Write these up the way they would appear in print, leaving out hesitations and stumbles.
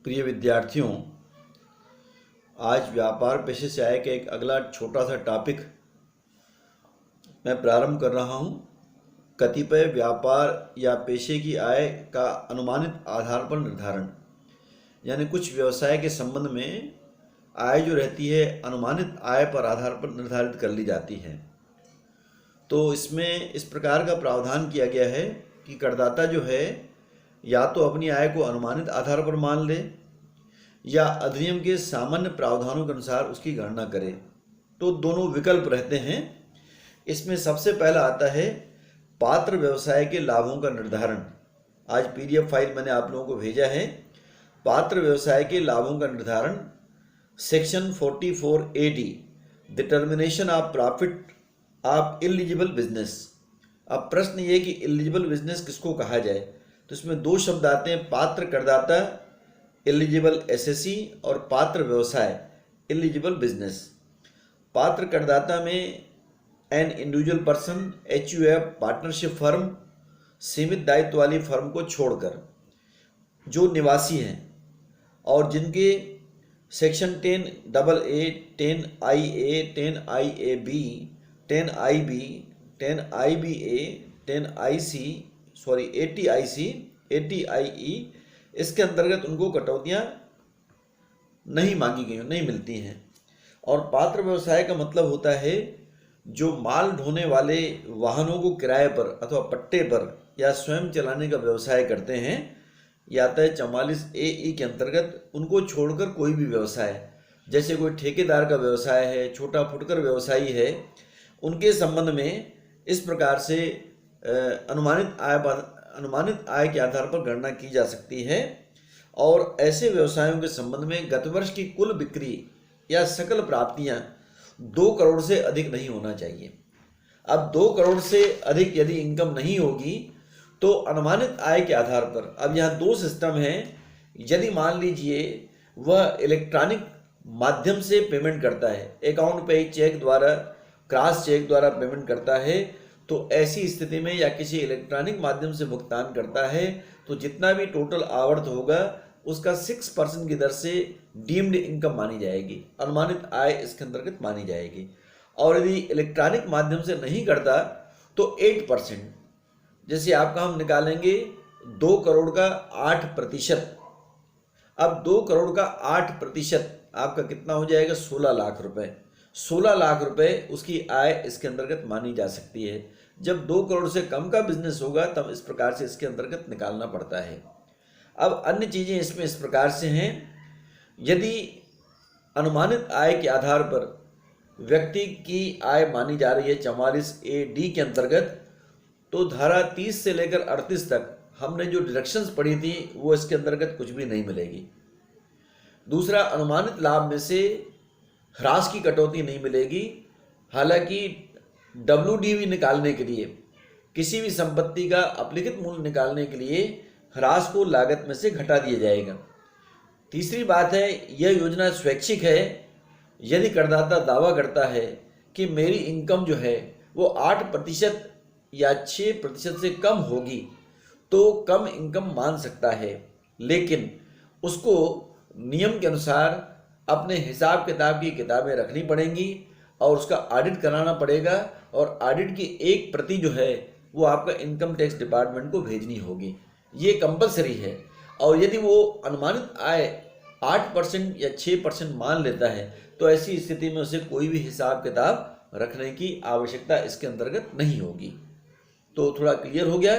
प्रिय विद्यार्थियों, आज व्यापार पेशे से आय का एक अगला छोटा सा टॉपिक मैं प्रारंभ कर रहा हूं। कतिपय व्यापार या पेशे की आय का अनुमानित आधार पर निर्धारण, यानी कुछ व्यवसाय के संबंध में आय जो रहती है अनुमानित आय पर आधार पर निर्धारित कर ली जाती है। तो इसमें इस प्रकार का प्रावधान किया गया है कि करदाता जो है या तो अपनी आय को अनुमानित आधार पर मान ले या अधिनियम के सामान्य प्रावधानों के अनुसार उसकी गणना करे। तो दोनों विकल्प रहते हैं। इसमें सबसे पहला आता है पात्र व्यवसाय के लाभों का निर्धारण। आज पीडीएफ फाइल मैंने आप लोगों को भेजा है। पात्र व्यवसाय के लाभों का निर्धारण, section 44A(d), determination of profit of eligible business. अब प्रश्न ये कि इलिजिबल बिजनेस किसको कहा जाए, तो इसमें दो शब्द आते हैं, पात्र करदाता एलिजिबल एसएससी और पात्र व्यवसाय एलिजिबल बिजनेस। पात्र करदाता में an individual person, HUF, partnership firm, सीमित दायित्व वाली फर्म को छोड़कर जो निवासी हैं और जिनके section 10AA, 10IA, 10IAB, 10IB, 10IBA, 10IC, 80IC, 80IE, इसके अंतर्गत उनको कटौतियाँ नहीं मांगी गई, नहीं मिलती हैं। और पात्र व्यवसाय का मतलब होता है जो माल ढोने वाले वाहनों को किराए पर अथवा पट्टे पर या स्वयं चलाने का व्यवसाय करते हैं, या आता है 44AE के अंतर्गत। उनको छोड़कर कोई भी व्यवसाय, जैसे कोई ठेकेदार का व्यवसाय है, छोटा फुटकर व्यवसायी है, उनके संबंध में इस प्रकार से अनुमानित आय के आधार पर गणना की जा सकती है। और ऐसे व्यवसायों के संबंध में गत वर्ष की कुल बिक्री या सकल प्राप्तियां 2 करोड़ से अधिक नहीं होना चाहिए। अब 2 करोड़ से अधिक यदि इनकम नहीं होगी तो अनुमानित आय के आधार पर, अब यहाँ 2 सिस्टम हैं। यदि मान लीजिए वह इलेक्ट्रॉनिक माध्यम से पेमेंट करता है, अकाउंट पे चेक द्वारा, क्रॉस चेक द्वारा पेमेंट करता है, तो ऐसी स्थिति में या किसी इलेक्ट्रॉनिक माध्यम से भुगतान करता है तो जितना भी टोटल आवर्त होगा उसका 6% की दर से डीम्ड इनकम मानी जाएगी, अनुमानित आय इसके अंतर्गत मानी जाएगी। और यदि इलेक्ट्रॉनिक माध्यम से नहीं करता तो 8%, जैसे आपका हम निकालेंगे 2 करोड़ का 8%। अब 2 करोड़ का 8% आपका कितना हो जाएगा, 16 लाख रुपए। 16 लाख रुपए उसकी आय इसके अंतर्गत मानी जा सकती है। जब 2 करोड़ से कम का बिजनेस होगा तब इस प्रकार से इसके अंतर्गत निकालना पड़ता है। अब अन्य चीज़ें इसमें इस प्रकार से हैं। यदि अनुमानित आय के आधार पर व्यक्ति की आय मानी जा रही है 44AD के अंतर्गत, तो धारा 30 से लेकर 38 तक हमने जो डिडक्शंस पढ़ी थी वो इसके अंतर्गत कुछ भी नहीं मिलेगी। दूसरा, अनुमानित लाभ में से ह्रास की कटौती नहीं मिलेगी। हालांकि WDV निकालने के लिए, किसी भी संपत्ति का अपलिखित मूल्य निकालने के लिए ह्रास को लागत में से घटा दिया जाएगा। तीसरी बात है, यह योजना स्वैच्छिक है। यदि करदाता दावा करता है कि मेरी इनकम जो है वो 8% या 6% से कम होगी तो कम इनकम मान सकता है, लेकिन उसको नियम के अनुसार अपने हिसाब किताब की किताबें रखनी पड़ेंगी और उसका ऑडिट कराना पड़ेगा, और ऑडिट की एक प्रति जो है वो आपका इनकम टैक्स डिपार्टमेंट को भेजनी होगी। ये कंपलसरी है। और यदि वो अनुमानित आय 8% या 6% मान लेता है तो ऐसी स्थिति में उसे कोई भी हिसाब किताब रखने की आवश्यकता इसके अंतर्गत नहीं होगी। तो थोड़ा क्लियर हो गया।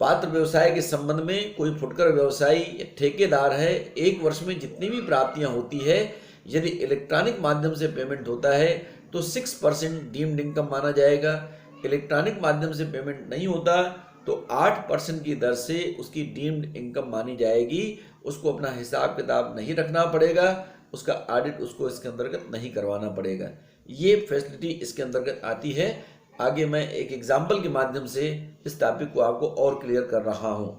पात्र व्यवसाय के संबंध में कोई फुटकर व्यवसायी या ठेकेदार है, 1 वर्ष में जितनी भी प्राप्तियां होती है, यदि इलेक्ट्रॉनिक माध्यम से पेमेंट होता है तो 6% डीम्ड इनकम माना जाएगा। इलेक्ट्रॉनिक माध्यम से पेमेंट नहीं होता तो 8% की दर से उसकी डीम्ड इनकम मानी जाएगी। उसको अपना हिसाब किताब नहीं रखना पड़ेगा, उसका ऑडिट उसको इसके अंतर्गत नहीं करवाना पड़ेगा। ये फैसिलिटी इसके अंतर्गत आती है। आगे मैं एक एग्जाम्पल के माध्यम से इस टॉपिक को आपको और क्लियर कर रहा हूँ।